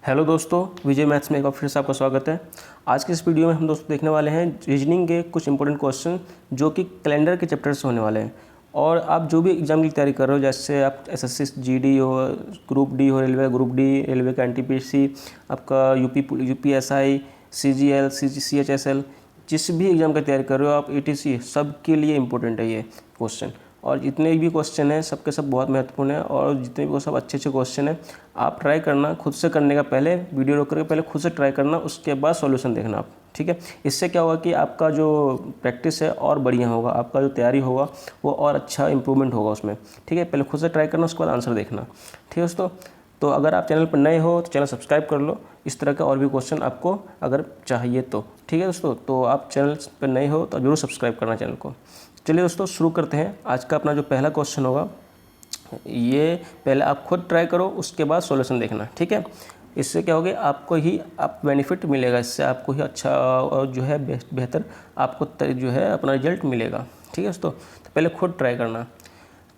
Hello दोस्तों, विजय maths में एक बार फिर से आपका स्वागत है। आज के इस वीडियो में हम दोस्तों देखने वाले हैं रीजनिंग के कुछ इंपॉर्टेंट क्वेश्चन जो कि कैलेंडर के चैप्टर से होने वाले हैं। और आप जो भी एग्जाम की तैयारी कर रहे हो, जैसे आप एसएससी जीडी हो, ग्रुप डी हो, ग्रुप डी रेलवे का एनटीपीसी, आपका यूपीएसआई, सीजीएल, सीएचएसएल, जिस भी एग्ज़ाम की तैयारी कर रहे हो आप, ईटीसी, सब के लिए इम्पोर्टेंट है ये क्वेश्चन। और जितने भी क्वेश्चन हैं सबके सब बहुत महत्वपूर्ण है, और जितने भी वो सब अच्छे क्वेश्चन हैं आप ट्राई करना खुद से करने का पहले, वीडियो रोक करके पहले खुद से ट्राई करना, उसके बाद सॉल्यूशन देखना आप, ठीक है। इससे क्या होगा कि आपका जो प्रैक्टिस है और बढ़िया होगा, आपका जो तैयारी होगा वो और अच्छा इंप्रूवमेंट होगा उसमें, ठीक है। पहले खुद से ट्राई करना, उसके बाद आंसर देखना, ठीक है दोस्तों। तो अगर आप चैनल पर नए हो तो चैनल सब्सक्राइब कर लो, इस तरह का और भी क्वेश्चन आपको अगर चाहिए तो, ठीक है दोस्तों। तो आप चैनल पर नए हो तो जरूर सब्सक्राइब करना चैनल को। चलिए दोस्तों शुरू करते हैं। आज का अपना जो पहला क्वेश्चन होगा, ये पहले आप खुद ट्राई करो, उसके बाद सॉल्यूशन देखना, ठीक है। इससे क्या होगा, आपको ही आप बेनिफिट मिलेगा, इससे आपको ही अच्छा और जो है बेहतर आपको जो है अपना रिजल्ट मिलेगा, ठीक है दोस्तों। तो पहले खुद ट्राई करना।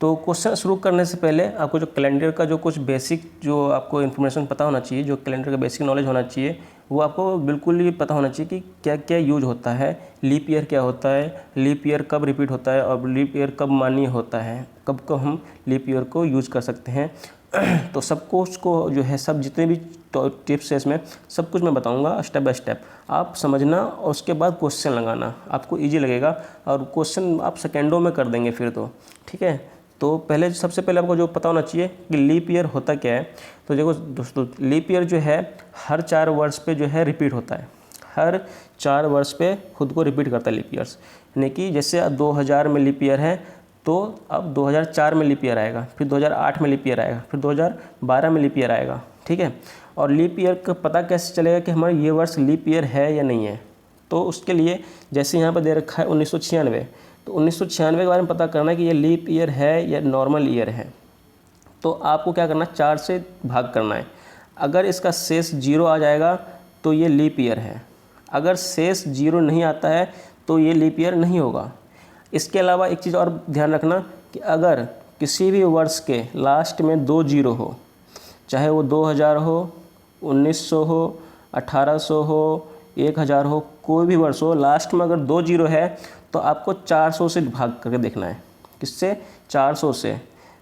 तो क्वेश्चन शुरू करने से पहले आपको जो कैलेंडर का जो कुछ बेसिक जो आपको इन्फॉर्मेशन पता होना चाहिए, जो कैलेंडर का बेसिक नॉलेज होना चाहिए, वो आपको बिल्कुल ही पता होना चाहिए कि क्या क्या यूज होता है, लीप ईयर क्या होता है, लीप ईयर कब रिपीट होता है, और लीप ईयर कब मान्य होता है, कब को हम लीप ईयर को यूज़ कर सकते हैं। तो सबको उसको जो है सब जितने भी टिप्स है इसमें सब कुछ मैं बताऊंगा स्टेप बाय स्टेप, आप समझना और उसके बाद क्वेश्चन लगाना, आपको ईजी लगेगा और क्वेश्चन आप सेकेंडों में कर देंगे फिर तो, ठीक है। तो पहले सबसे पहले आपको जो पता होना चाहिए कि लीप ईयर होता क्या है। तो देखो दोस्तों, लीप ईयर जो है हर 4 वर्ष पे जो है रिपीट होता है, हर 4 वर्ष पे खुद को रिपीट करता है लीप ईयर्स। यानी कि जैसे 2000 में लीप ईयर है तो अब 2004 में लीप ईयर आएगा, फिर 2008 में लीप ईयर आएगा, फिर 2012 में लीप ईयर आएगा, ठीक है। और लीप ईयर का पता कैसे चलेगा कि हमारा ये वर्ष लीप ईयर है या नहीं है। तो उसके लिए जैसे यहाँ पर दे रखा है 1996, तो 1996 के बारे में पता करना है कि ये लीप ईयर है या नॉर्मल ईयर है। तो आपको क्या करना है, 4 से भाग करना है। अगर इसका शेष 0 आ जाएगा तो ये लीप ईयर है, अगर शेष 0 नहीं आता है तो ये लीप ईयर नहीं होगा। इसके अलावा एक चीज़ और ध्यान रखना कि अगर किसी भी वर्ष के लास्ट में 2 0 हो, चाहे वो 2000 हो, 1900 हो, 1800 हो, 1000 हो, कोई भी वर्ष हो, लास्ट में अगर 2 0 है तो आपको 400 से भाग करके देखना है। किससे? 400 से।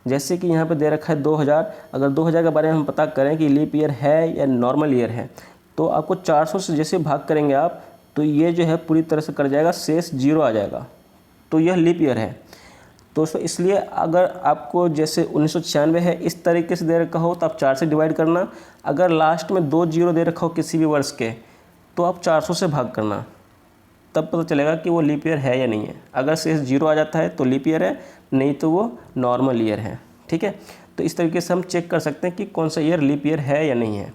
जैसे कि यहाँ पे दे रखा है 2000, अगर 2000 के बारे में हम पता करें कि लीप ईयर है या नॉर्मल ईयर है, तो आपको 400 से जैसे भाग करेंगे आप, तो ये जो है पूरी तरह से कट जाएगा, शेष 0 आ जाएगा, तो यह लीप ईयर है दोस्तों। इसलिए अगर आपको जैसे 1996 है इस तरीके से दे रखा हो तो आप 4 से डिवाइड करना, अगर लास्ट में 2 0 दे रखा हो किसी भी वर्ष के तो आप 400 से भाग करना, तब पता चलेगा कि वो लीप ईयर है या नहीं है। अगर शेष 0 आ जाता है तो लीप ईयर है, नहीं तो वो नॉर्मल ईयर है, ठीक है। तो इस तरीके से हम चेक कर सकते हैं कि कौन सा ईयर लीप ईयर है या नहीं है।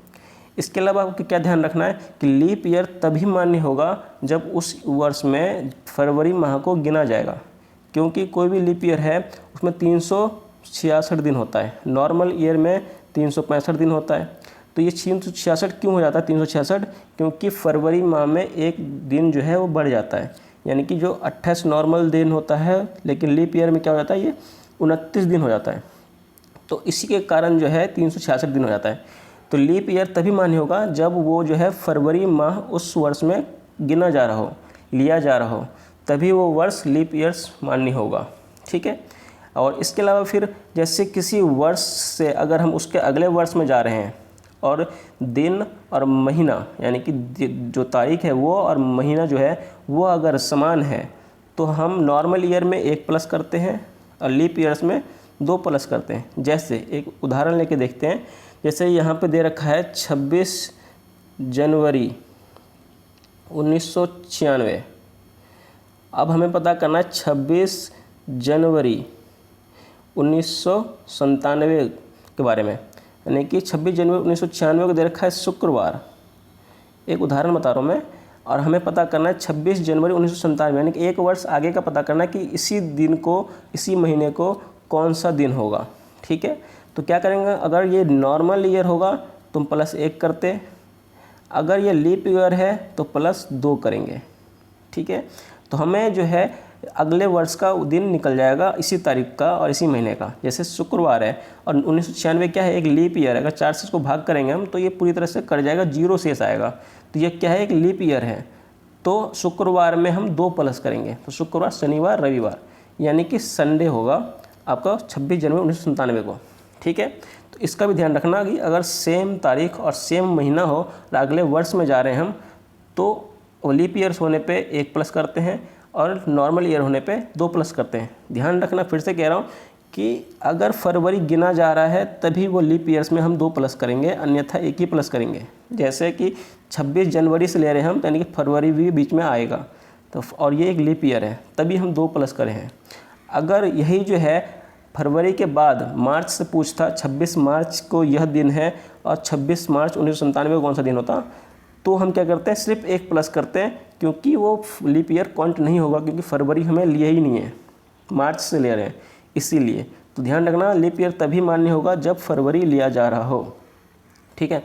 इसके अलावा आपको क्या ध्यान रखना है कि लीप ईयर तभी मान्य होगा जब उस वर्ष में फरवरी माह को गिना जाएगा, क्योंकि कोई भी लीप ईयर है उसमें 366 दिन होता है, नॉर्मल ईयर में 365 दिन होता है। तो ये 366 क्यों हो जाता है 366? क्योंकि फरवरी माह में एक दिन जो है वो बढ़ जाता है, यानी कि जो 28 नॉर्मल दिन होता है, लेकिन लीप ईयर में क्या हो जाता है, ये 29 दिन हो जाता है। तो इसी के कारण जो है 366 दिन हो जाता है। तो लीप ईयर तभी मान्य होगा जब वो जो है फरवरी माह उस वर्ष में गिना जा रहा हो, लिया जा रहा हो, तभी वो वर्ष लीप ईयर्स मान्य होगा, ठीक है। और इसके अलावा फिर जैसे किसी वर्ष से अगर हम उसके अगले वर्ष में जा रहे हैं और दिन और महीना, यानी कि जो तारीख है वो और महीना जो है वो अगर समान है, तो हम नॉर्मल ईयर में 1 प्लस करते हैं और लीप ईयर्स में 2 प्लस करते हैं। जैसे एक उदाहरण लेके देखते हैं, जैसे यहाँ पे दे रखा है 26 जनवरी 1996। अब हमें पता करना है 26 जनवरी 1997 के बारे में, यानी कि 26 जनवरी 1996 को दे रखा है शुक्रवार। एक उदाहरण बता रहा हूँ मैं, और हमें पता करना है 26 जनवरी 1997, यानी कि 1 वर्ष आगे का पता करना है कि इसी दिन को, इसी महीने को कौन सा दिन होगा, ठीक है। तो क्या करेंगे, अगर ये नॉर्मल ईयर होगा तो हम +1 करते, अगर ये लीप ईयर है तो +2 करेंगे, ठीक है। तो हमें जो है अगले वर्ष का दिन निकल जाएगा इसी तारीख का और इसी महीने का। जैसे शुक्रवार है और 1996 क्या है, एक लीप ईयर है। अगर 4 से इसको भाग करेंगे हम तो ये पूरी तरह से कट जाएगा, 0 शेष आएगा। तो ये क्या है, एक लीप ईयर है। तो शुक्रवार में हम 2 प्लस करेंगे, तो शुक्रवार, शनिवार, रविवार, यानी कि संडे होगा आपका 26 जनवरी 1997 को। ठीक है, तो इसका भी ध्यान रखना कि अगर सेम तारीख और सेम महीना हो और अगले वर्ष में जा रहे हैं हम, तो लीप ईयर्स होने पे 1 प्लस करते हैं और नॉर्मल ईयर होने पे 2 प्लस करते हैं। ध्यान रखना, फिर से कह रहा हूँ कि अगर फरवरी गिना जा रहा है तभी वो लीप ईयर्स में हम 2 प्लस करेंगे, अन्यथा 1 ही प्लस करेंगे। जैसे कि 26 जनवरी से ले रहे हैं हम, यानी कि फरवरी भी बीच में आएगा, तो और ये एक लीप ईयर है, तभी हम 2 प्लस करे हैं। अगर यही जो है फरवरी के बाद मार्च से पूछता, 26 मार्च को यह दिन है और 26 मार्च 1997 को कौन सा दिन होता, तो हम क्या करते हैं, सिर्फ 1 प्लस करते हैं, क्योंकि वो लीप ईयर काउंट नहीं होगा, क्योंकि फरवरी हमें लिए ही नहीं है, मार्च से ले रहे हैं इसीलिए। तो ध्यान रखना, लीप ईयर तभी मान्य होगा जब फरवरी लिया जा रहा हो। ठीक है,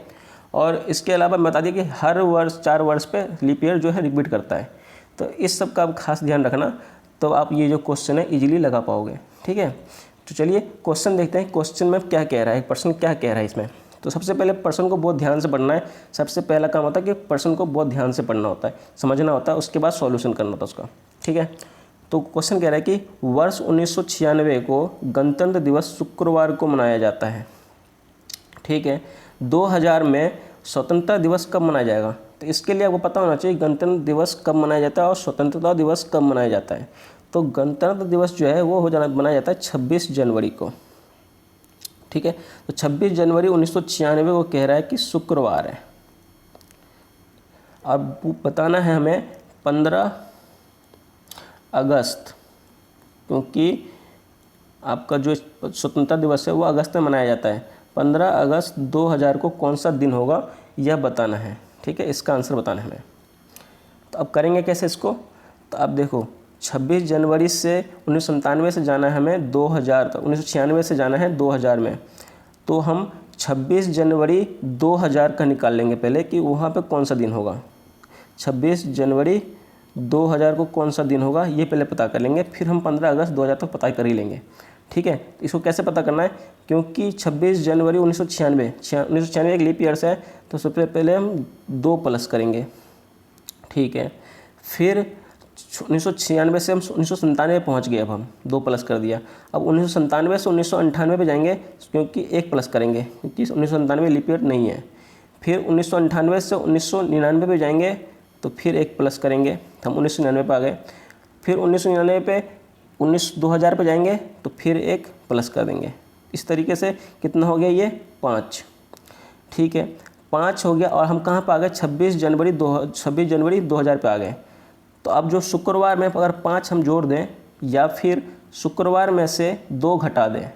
और इसके अलावा मैं बता दिया कि हर वर्ष 4 वर्ष पे लीप ईयर जो है रिपीट करता है। तो इस सब का आप खास ध्यान रखना, तो आप ये जो क्वेश्चन है इजीली लगा पाओगे। ठीक है, तो चलिए क्वेश्चन देखते हैं, क्वेश्चन में क्या कह रहा है, पर्सन क्या कह रहा है इसमें। तो सबसे पहले पर्सन को बहुत ध्यान से पढ़ना है। सबसे पहला काम होता है कि पर्सन को बहुत ध्यान से पढ़ना होता है, समझना होता है, उसके बाद सॉल्यूशन करना होता है उसका। ठीक है, तो क्वेश्चन कह रहा है कि वर्ष 1996 को गणतंत्र दिवस शुक्रवार को मनाया जाता है। ठीक है, 2000 में स्वतंत्रता दिवस कब मनाया जाएगा, तो इसके लिए आपको पता होना चाहिए गणतंत्र दिवस कब मनाया जाता है और स्वतंत्रता दिवस कब मनाया जाता है। तो गणतंत्र दिवस जो है वो मनाया जाता है 26 जनवरी को। ठीक है, तो 26 जनवरी 1996 को कह रहा है कि शुक्रवार है। अब बताना है हमें 15 अगस्त, क्योंकि आपका जो स्वतंत्रता दिवस है वो अगस्त में मनाया जाता है। 15 अगस्त 2000 को कौन सा दिन होगा यह बताना है। ठीक है, इसका आंसर बताना है हमें। तो अब करेंगे कैसे इसको, तो अब देखो 26 जनवरी से 1997 से जाना है हमें 2000 तक, 1996 से जाना है 2000 में। तो हम 26 जनवरी 2000 का निकाल लेंगे पहले कि वहाँ पे कौन सा दिन होगा। 26 जनवरी 2000 को कौन सा दिन होगा ये पहले पता कर लेंगे, फिर हम 15 अगस्त 2000 तक पता कर ही लेंगे। ठीक है, इसको कैसे पता करना है, क्योंकि 26 जनवरी 1996 एक लीप ईयर्स है, तो सबसे पहले हम 2 प्लस करेंगे। ठीक है, फिर 1996 से हम 1997 पहुँच गए, अब हम 2 प्लस कर दिया। अब 1997 से 1998 पे जाएंगे, क्योंकि 1 प्लस करेंगे, क्योंकि 1997 लीप ईयर नहीं है। फिर 1998 से 1999 पे जाएंगे, तो फिर 1 प्लस करेंगे, हम 1999 पे आ गए। फिर 1999 पे 2000 पे जाएंगे, तो फिर 1 प्लस कर देंगे। इस तरीके से कितना हो गया ये 5। ठीक है, 5 हो गया, और हम कहाँ पे आ गए, 26 जनवरी 2000 पे आ गए। तो अब जो शुक्रवार में अगर 5 हम जोड़ दें या फिर शुक्रवार में से 2 घटा दें,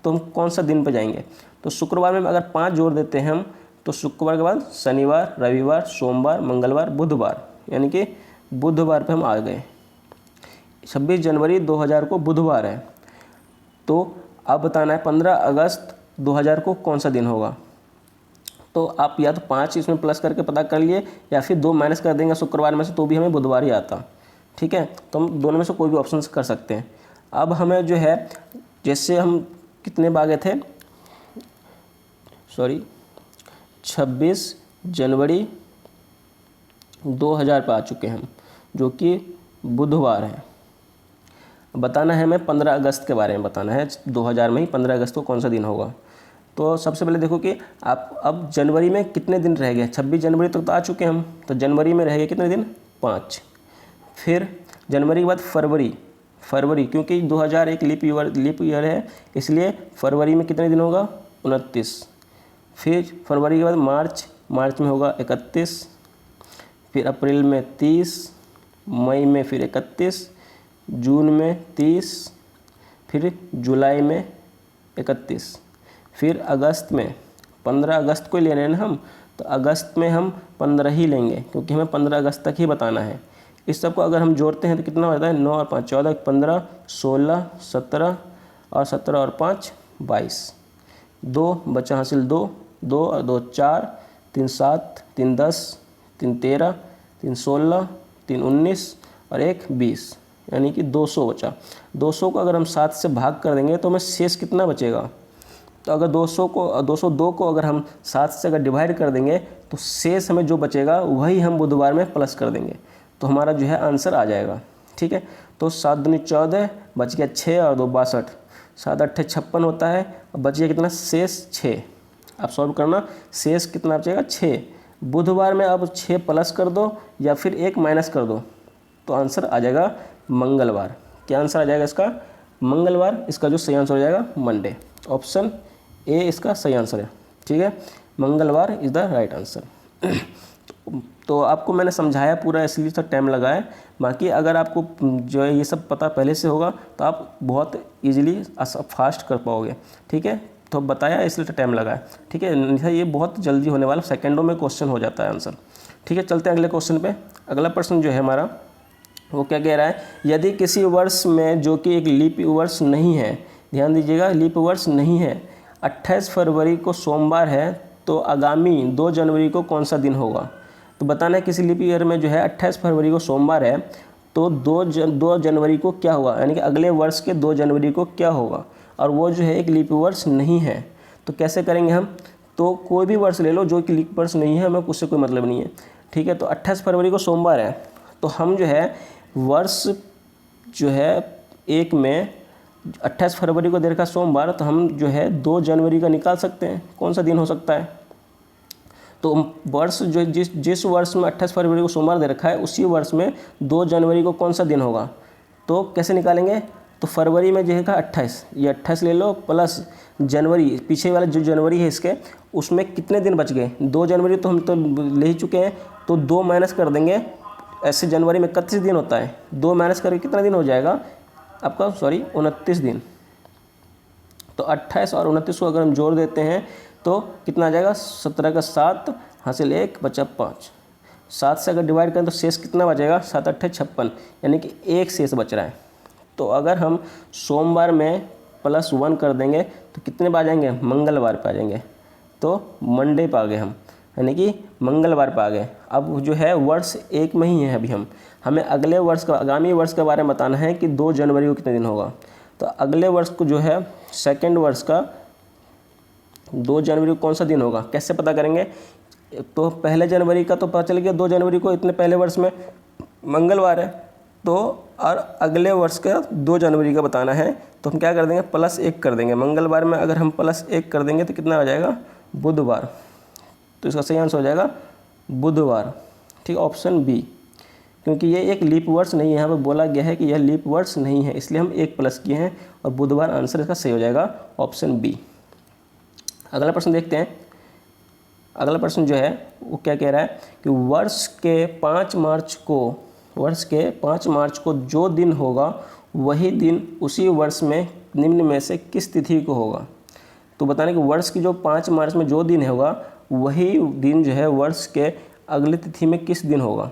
तो हम कौन सा दिन पे जाएंगे, तो शुक्रवार में अगर 5 जोड़ देते हैं हम, तो शुक्रवार के बाद शनिवार, रविवार, सोमवार, मंगलवार, बुधवार, यानी कि बुधवार पे हम आ गए। 26 जनवरी 2000 को बुधवार है। तो अब बताना है 15 अगस्त 2000 को कौन सा दिन होगा। तो आप या तो 5 इसमें प्लस करके पता कर लिए, या फिर 2 माइनस कर देंगे शुक्रवार में से, तो भी हमें बुधवार ही आता। ठीक है, तो हम दोनों में से कोई भी ऑप्शन कर सकते हैं। अब हमें जो है, जैसे हम कितने भागे थे, 26 जनवरी 2000 पर आ चुके हैं हम, जो कि बुधवार है। बताना है हमें 15 अगस्त के बारे में बताना है, 2000 में ही 15 अगस्त को कौन सा दिन होगा। तो सबसे पहले देखो कि आप अब जनवरी में कितने दिन रह गए, 26 जनवरी तक तो आ चुके हैं हम, तो जनवरी में रह गए कितने दिन, 5। फिर जनवरी के बाद फरवरी, क्योंकि 2000 एक लीप ईयर है, इसलिए फरवरी में कितने दिन होगा, 29। फिर फरवरी के बाद मार्च में होगा 31, फिर अप्रैल में 30, मई में फिर 31, जून में 30, फिर जुलाई में 31, फिर अगस्त में 15 अगस्त को ले रहे हैं ना हम, तो अगस्त में हम 15 ही लेंगे, क्योंकि हमें 15 अगस्त तक ही बताना है। इस सब को अगर हम जोड़ते हैं तो कितना होता है, 9 और 5 14, 15, 16, 17 और 17 और 5 22, 2 बचा हासिल 2 और 2 4, 3 7, 3 10, 3 13, 3 16, 3 19 और 1 20, यानी कि 200 बचा। 200 को अगर हम 7 से भाग कर देंगे तो हमें शेष कितना बचेगा? तो अगर 202 को अगर हम 7 से अगर डिवाइड कर देंगे तो शेष हमें जो बचेगा वही हम बुधवार में प्लस कर देंगे, तो हमारा जो है आंसर आ जाएगा। ठीक है, तो 7 दूनी 14, बच गया 6 और 2 62, 7 8 56 होता है, और बच गया कितना? शेष 6। आप सॉल्व करना, शेष कितना बचेगा? 6। बुधवार में अब 6 प्लस कर दो या फिर 1 माइनस कर दो, तो आंसर आ जाएगा मंगलवार। क्या आंसर आ जाएगा इसका? मंगलवार। इसका जो सही आंसर हो जाएगा मंडे। ऑप्शन ए इसका सही आंसर है। ठीक है, मंगलवार इज़ द राइट आंसर। तो आपको मैंने समझाया पूरा, इसलिए तो टाइम लगा है। बाकी अगर आपको जो है ये सब पता पहले से होगा तो आप बहुत इजीली फास्ट कर पाओगे। ठीक है, तो बताया इसलिए तो टाइम लगा है। ठीक है, ये बहुत जल्दी होने वाला, सेकंडों में क्वेश्चन हो जाता है आंसर। ठीक है, चलते हैं अगले क्वेश्चन पे। अगला प्रश्न जो है हमारा वो क्या कह रहा है? यदि किसी वर्ष में जो कि एक लीप वर्ष नहीं है, ध्यान दीजिएगा, लीप वर्ष नहीं है, 28 फरवरी को सोमवार है, तो आगामी 2 जनवरी को कौन सा दिन होगा? तो बताना है किसी लीप ईयर में जो है 28 फरवरी को सोमवार है, तो 2 जनवरी को क्या होगा, यानी कि अगले वर्ष के 2 जनवरी को क्या होगा, और वो जो है एक लीप वर्ष नहीं है। तो कैसे करेंगे हम? तो कोई भी वर्ष ले लो जो कि लीप वर्ष नहीं है, हमें उससे कोई मतलब नहीं है। ठीक है, तो 28 फरवरी को सोमवार है, तो हम जो है वर्ष जो है एक में 28 फरवरी को दे रखा सोमवार, तो हम जो है 2 जनवरी का निकाल सकते हैं कौन सा दिन हो सकता है। तो वर्ष जो जिस वर्ष में 28 फरवरी को सोमवार दे रखा है, उसी वर्ष में 2 जनवरी को कौन सा दिन होगा? तो कैसे निकालेंगे? तो फरवरी में जो है 28, ये 28 ले लो, प्लस जनवरी, पीछे वाला जो जनवरी है इसके, उसमें कितने दिन बच गए? 2 जनवरी तो हम तो ले ही चुके हैं, तो 2 माइनस कर देंगे। ऐसे जनवरी में 31 दिन होता है, 2 माइनस करके कितना दिन हो जाएगा आपका? 29 दिन। तो 28 और 29 को अगर हम जोड़ देते हैं तो कितना आ जाएगा? 17 का 7 हासिल 1 बचा 5। 7 से अगर डिवाइड करें तो शेष कितना बचेगा? 7 8 56, यानी कि 1 शेष बच रहा है। तो अगर हम सोमवार में +1 कर देंगे तो कितने पे आ जाएंगे? मंगलवार पे आ जाएंगे। तो मंडे पे आ गए हम, यानी कि मंगलवार पे आ गए। अब जो है वर्ष एक में ही है अभी हमें अगले वर्ष का, आगामी वर्ष के बारे में बताना है कि 2 जनवरी को कितने दिन होगा। तो अगले वर्ष को जो है सेकंड वर्ष का 2 जनवरी को कौन सा दिन होगा, कैसे पता करेंगे? तो पहले जनवरी का तो पता चल गया, 2 जनवरी को इतने पहले वर्ष में मंगलवार है, तो और अगले वर्ष का 2 जनवरी का बताना है, तो हम क्या कर देंगे? +1 कर देंगे। मंगलवार में अगर हम +1 कर देंगे तो कितना आ जाएगा? बुधवार। तो इसका सही आंसर हो जाएगा बुधवार। ठीक, ऑप्शन बी, क्योंकि ये एक लीप वर्ष नहीं है, यहाँ पर बोला गया है कि यह लीप वर्ष नहीं है, इसलिए हम 1 प्लस किए हैं, और बुधवार आंसर इसका सही हो जाएगा, ऑप्शन बी। अगला प्रश्न देखते हैं। अगला प्रश्न जो है वो क्या कह रहा है कि वर्ष के 5 मार्च को जो दिन होगा वही दिन उसी वर्ष में निम्न में से किस तिथि को होगा। तो बताने कि वर्ष की जो 5 मार्च में जो दिन होगा वही दिन जो है वर्ष के अगली तिथि में किस दिन होगा।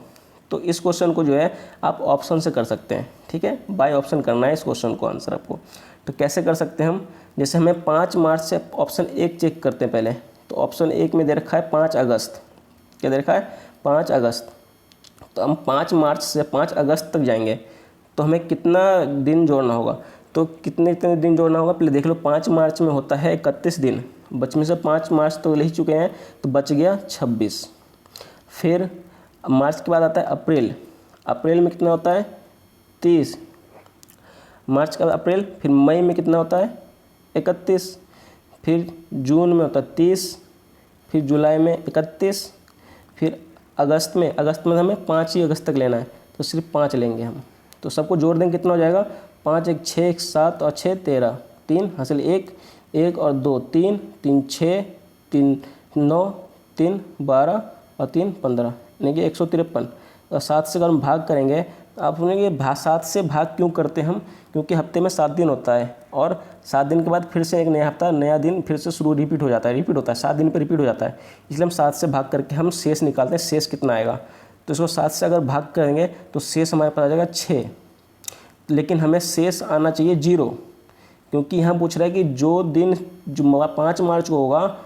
तो इस क्वेश्चन को जो है आप ऑप्शन से कर सकते हैं। ठीक है, बाय ऑप्शन करना है इस क्वेश्चन को आंसर आपको। तो कैसे कर सकते हैं हम? जैसे हमें 5 मार्च से ऑप्शन 1 चेक करते हैं पहले। तो ऑप्शन 1 में दे रखा है 5 अगस्त, क्या दे रखा है? 5 अगस्त। तो हम 5 मार्च से 5 अगस्त तक जाएंगे, तो हमें कितना दिन जोड़ना होगा? तो कितने दिन जोड़ना होगा पहले देख लो। 5 मार्च में होता है 31 दिन, बच में से 5 मार्च तो ले ही चुके हैं, तो बच गया 26। फिर मार्च के बाद आता है अप्रैल। अप्रैल में कितना होता है? 30। मार्च का अप्रैल। फिर मई में कितना होता है? 31। फिर जून में होता है 30। फिर जुलाई में 31। फिर अगस्त में हमें 5 ही अगस्त तक लेना है, तो सिर्फ 5 लेंगे हम। तो सबको जोड़ देंगे, कितना हो जाएगा? 5 1 6 1 7 और 6 13, 3 हासिल 1 और 2 3 3 6 3 9 3 12 और 3 15, यानी कि 153। और 7 से अगर हम भाग करेंगे तो आप सुनेंगे 7 से भाग क्यों करते हम? क्योंकि हफ्ते में 7 दिन होता है, और 7 दिन के बाद फिर से एक नया हफ्ता, नया दिन फिर से शुरू रिपीट होता है 7 दिन पर रिपीट हो जाता है। इसलिए हम 7 से भाग करके हम शेष निकालते हैं, शेष कितना आएगा। तो इसको 7 से अगर भाग करेंगे तो शेष हमारे पास आ जाएगा 6। लेकिन हमें शेष आना चाहिए 0, क्योंकि यहाँ पूछ रहा है कि जो दिन जो 5 मार्च को होगा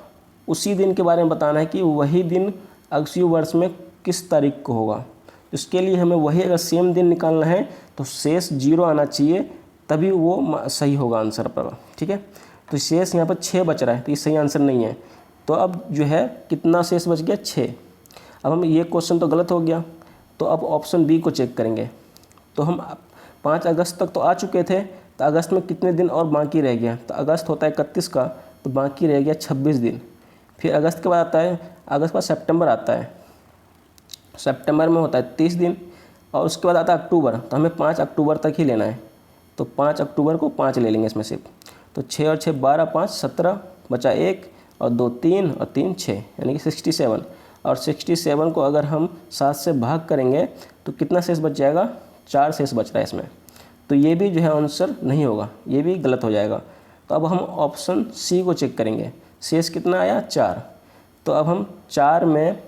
उसी दिन के बारे में बताना है कि वही दिन उसी वर्ष में किस तारीख को होगा। इसके लिए हमें वही अगर सेम दिन निकालना है तो शेष 0 आना चाहिए, तभी वो सही होगा आंसर पर। ठीक है, तो शेष यहाँ पर 6 बच रहा है, तो ये सही आंसर नहीं है। तो अब जो है कितना शेष बच गया, 6। अब हम ये क्वेश्चन तो गलत हो गया, तो अब ऑप्शन बी को चेक करेंगे। तो हम 5 अगस्त तक तो आ चुके थे, तो अगस्त में कितने दिन और बाकी रह गया, तो अगस्त होता है 31 का, तो बाकी रह गया 26 दिन। फिर अगस्त के बाद आता है, अगस्त के बाद सितंबर आता है, सितंबर में होता है 30 दिन, और उसके बाद आता है अक्टूबर, तो हमें 5 अक्टूबर तक ही लेना है। तो 5 अक्टूबर को 5 ले लेंगे इसमें से। तो 6 और 6 12, 5 17, बचा 1 और 2 3 और 3 6, यानी कि 67। और 67 को अगर हम 7 से भाग करेंगे तो कितना शेष बच जाएगा, 4 शेष बच रहा है इसमें। तो ये भी जो है आंसर नहीं होगा, ये भी गलत हो जाएगा। तो अब हम ऑप्शन सी को चेक करेंगे, शेष कितना आया, 4। तो अब हम 4 में,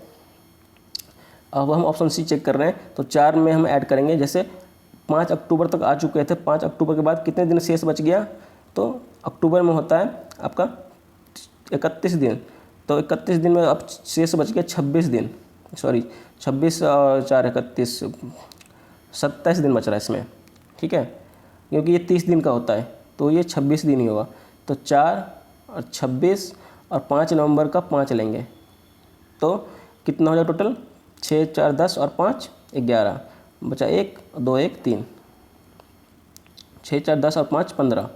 अब हम ऑप्शन सी चेक कर रहे हैं, तो 4 में हम ऐड करेंगे। जैसे 5 अक्टूबर तक आ चुके थे, 5 अक्टूबर के बाद कितने दिन शेष बच गया, तो अक्टूबर में होता है आपका 31 दिन, तो 31 दिन में अब शेष बच गया 26 दिन, सॉरी 26 और 4 31, 27 दिन बच रहा है इसमें। ठीक है, क्योंकि ये 30 दिन का होता है, तो ये 26 दिन ही होगा। तो 4 और 26 और 5 नवंबर का 5 लेंगे, तो कितना हो जाएगा टोटल, 6 4 10 और 5 11, बचा 1 2 1 3, 6 4 10 और 5 15,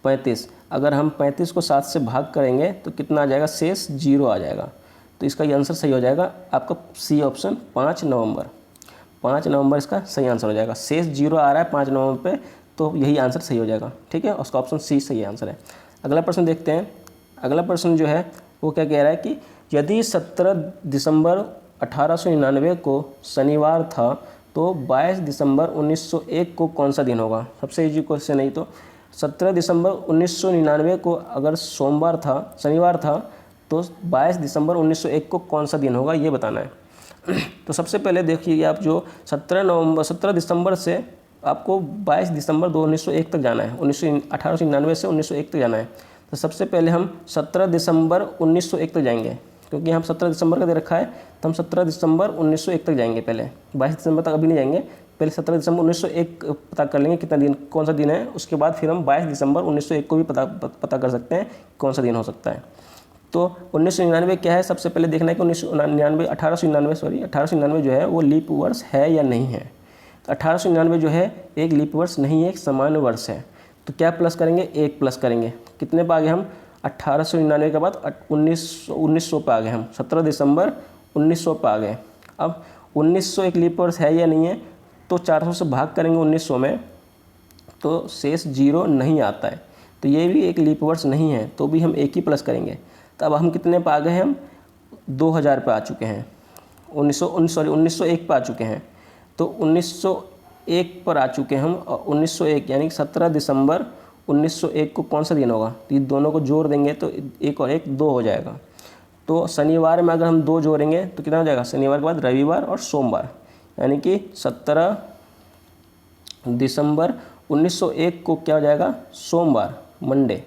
35। अगर हम 35 को 7 से भाग करेंगे तो कितना आ जाएगा, शेष 0 आ जाएगा। तो इसका ये आंसर सही हो जाएगा आपका सी ऑप्शन, 5 नवंबर। 5 नवंबर इसका सही आंसर हो जाएगा। शेष 0 आ रहा है 5 नवंबर पे, तो यही आंसर सही हो जाएगा। ठीक है, उसका ऑप्शन सी सही आंसर है। अगला प्रश्न देखते हैं। अगला प्रश्न जो है वो क्या कह रहा है कि यदि 17 दिसंबर 1899 को शनिवार था तो 22 दिसंबर 1901 को कौन सा दिन होगा। सबसे ईजी क्वेश्चन है। तो 17 दिसंबर 1999 को अगर सोमवार था, शनिवार था, तो 22 दिसंबर 1901 को कौन सा दिन होगा, ये बताना है। तो सबसे पहले देखिए, आप जो 17 दिसंबर से आपको 22 दिसंबर 1901 तक जाना है, 1899 से 1901 तक जाना है। तो सबसे पहले हम 17 दिसंबर 1901 तक जाएंगे, क्योंकि यहाँ 17 दिसंबर का दे रखा है, तो हम 17 दिसंबर 1901 तक जाएंगे। पहले 22 दिसंबर तक अभी नहीं जाएंगे, पहले 17 दिसंबर 1901 पता कर लेंगे कितना दिन, कौन सा दिन है। उसके बाद फिर हम 22 दिसंबर 1901 को भी पता कर सकते हैं कौन सा दिन हो सकता है। तो 1999 क्या है, सबसे पहले देखना है कि 1899 जो है वो लीप वर्ष है या नहीं है। तो 1899 जो है एक लीप वर्ष नहीं है, एक सामान्य वर्ष है। तो क्या प्लस करेंगे, 1 प्लस करेंगे। कितने पे आ गए हम, 1899 के बाद 1900 पे आ गए हम, 17 दिसंबर 1900 पे आ गए। अब 1900 एक लीप वर्ष है या नहीं है, तो 400 से भाग करेंगे 1900 में, तो शेष 0 नहीं आता है। तो ये भी एक लीप वर्ष नहीं है, तो भी हम 1 ही प्लस करेंगे। तो अब हम कितने पे आ गए हैं, हम 2000 पे आ चुके हैं, 1901 पे आ चुके हैं। तो 1901 पर आ चुके हैं हम, और 1901 यानी कि 17 दिसंबर 1901 को कौन सा दिन होगा। तो ये दोनों को जोड़ देंगे तो 1 और 1 2 हो जाएगा। तो शनिवार में अगर हम 2 जोड़ेंगे तो कितना हो जाएगा, शनिवार के बाद रविवार और सोमवार, यानी कि 17 दिसंबर 1901 को क्या हो जाएगा, सोमवार, मंडे।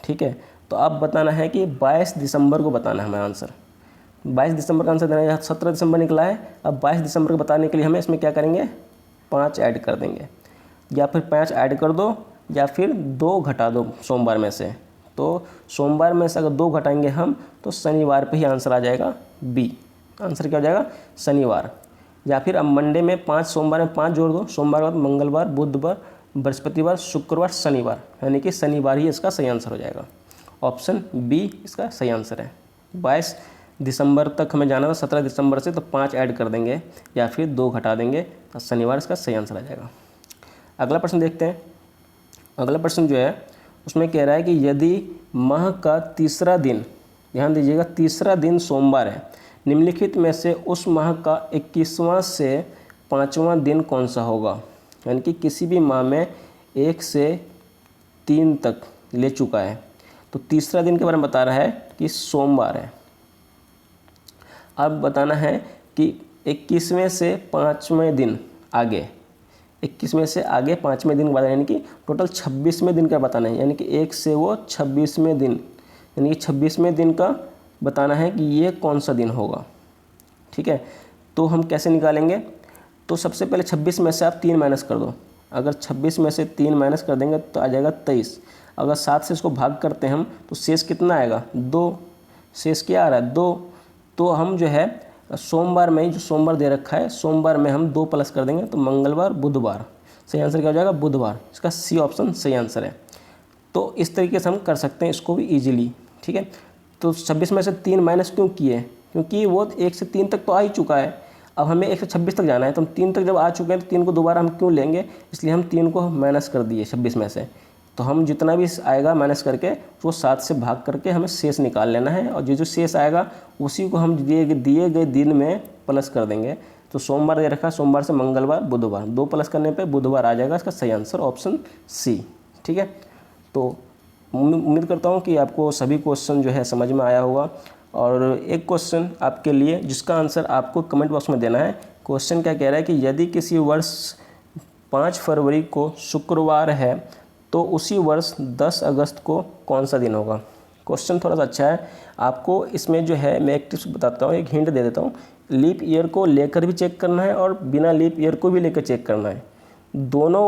ठीक है, तो अब बताना है कि 22 दिसंबर को बताना है हमें आंसर। 22 दिसंबर का आंसर देना है। यहाँ 17 दिसंबर निकला है, अब 22 दिसंबर को बताने के लिए हमें इसमें क्या करेंगे, 5 ऐड कर देंगे, या फिर 5 ऐड कर दो, या फिर 2 घटा दो सोमवार में से। तो सोमवार में से अगर 2 घटाएंगे हम, तो शनिवार पे ही आंसर आ जाएगा बी। आंसर क्या हो जाएगा, शनिवार। या फिर अब मंडे में 5, सोमवार में 5 जोड़ दो, सोमवार के बाद मंगलवार, बुधवार, बृहस्पतिवार, शुक्रवार, शनिवार, यानी कि शनिवार ही इसका सही आंसर हो जाएगा। ऑप्शन बी इसका सही आंसर है। 22 दिसंबर तक हमें जाना था 17 दिसंबर से, तो 5 ऐड कर देंगे या फिर 2 घटा देंगे, तो शनिवार इसका सही आंसर आ जाएगा। अगला प्रश्न देखते हैं। अगला प्रश्न जो है उसमें कह रहा है कि यदि माह का तीसरा दिन, ध्यान दीजिएगा, तीसरा दिन सोमवार है, निम्नलिखित में से उस माह का 21वां से 5वां दिन कौन सा होगा। यानी कि किसी भी माह में 1 से 3 तक ले चुका है, तो तीसरा दिन के बारे में बता रहा है कि सोमवार है। अब बताना है कि 21वें से 5वें दिन आगे, 21वें से आगे 5वें दिन बताना है, यानी कि टोटल 26वें दिन का बताना है। यानी कि 1 से वो 26वें दिन, यानी कि 26वें दिन का बताना है कि ये कौन सा दिन होगा। ठीक है, तो हम कैसे निकालेंगे, तो सबसे पहले 26 में से आप 3 माइनस कर दो। अगर 26 में से 3 माइनस कर देंगे तो आ जाएगा 23। अगर 7 से इसको भाग करते हैं हम तो शेष कितना आएगा, 2। शेष क्या आ रहा है, 2। तो हम जो है सोमवार में, जो सोमवार दे रखा है, सोमवार में हम 2 प्लस कर देंगे तो मंगलवार बुधवार। सही आंसर क्या हो जाएगा, बुधवार। इसका सी ऑप्शन सही आंसर है। तो इस तरीके से हम कर सकते हैं इसको भी ईजिली। ठीक है, तो 26 में से 3 माइनस क्यों किए, क्योंकि वो 1 से 3 तक तो आ ही चुका है। अब हमें 1 से 26 तक जाना है, तो हम 3 तक जब आ चुके हैं तो 3 को दोबारा हम क्यों लेंगे, इसलिए हम 3 को माइनस कर दिए 26 में से। तो हम जितना भी आएगा माइनस करके वो 7 से भाग करके हमें शेष निकाल लेना है, और जो शेष आएगा उसी को हम दिए गए दिन में प्लस कर देंगे। तो सोमवार दे रखा, सोमवार से मंगलवार बुधवार, 2 प्लस करने पे बुधवार आ जाएगा। इसका सही आंसर ऑप्शन सी। ठीक है, तो उम्मीद करता हूँ कि आपको सभी क्वेश्चन जो है समझ में आया होगा। और एक क्वेश्चन आपके लिए जिसका आंसर आपको कमेंट बॉक्स में देना है। क्वेश्चन क्या कह रहा है कि यदि किसी वर्ष 5 फरवरी को शुक्रवार है तो उसी वर्ष 10 अगस्त को कौन सा दिन होगा। क्वेश्चन थोड़ा सा अच्छा है। आपको इसमें जो है मैं एक टिप्स बताता हूँ, एक हिंट दे देता हूँ। लीप ईयर को लेकर भी चेक करना है और बिना लीप ईयर को भी लेकर चेक करना है। दोनों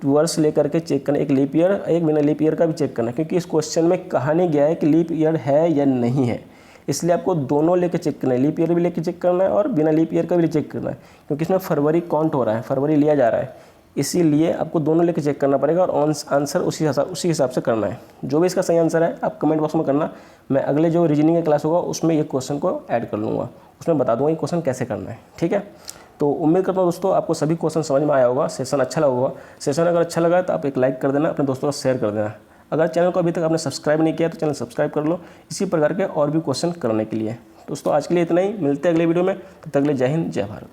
वर्ष लेकर के चेक करना, एक लीप ईयर एक बिना लीप ईयर का भी चेक करना है, क्योंकि इस क्वेश्चन में कहा नहीं गया है कि लीप ईयर है या नहीं है। इसलिए आपको दोनों लेकर चेक करना है, लीप ईयर भी लेकर चेक करना है और बिना लीप ईयर का भी चेक करना है, क्योंकि इसमें फरवरी काउंट हो रहा है, फरवरी लिया जा रहा है। इसीलिए आपको दोनों लेकर चेक करना पड़ेगा और आंसर उसी हिसाब से करना है। जो भी इसका सही आंसर है आप कमेंट बॉक्स में करना। मैं अगले जो रीजनिंग का क्लास होगा उसमें ये क्वेश्चन को ऐड कर लूँगा, उसमें बता दूँगा ये क्वेश्चन कैसे करना है। ठीक है, तो उम्मीद करता हूँ दोस्तों आपको सभी क्वेश्चन समझ में आया होगा, सेशन अच्छा लगा होगा। सेशन अगर अच्छा लगा तो आप एक लाइक कर देना, अपने दोस्तों को शेयर कर देना। अगर चैनल को अभी तक आपने सब्सक्राइब नहीं किया तो चैनल सब्सक्राइब कर लो इसी प्रकार के और भी क्वेश्चन करने के लिए। दोस्तों आज के लिए इतना ही, मिलते हैं अगले वीडियो में। तब तक के लिए जय हिंद, जय भारत।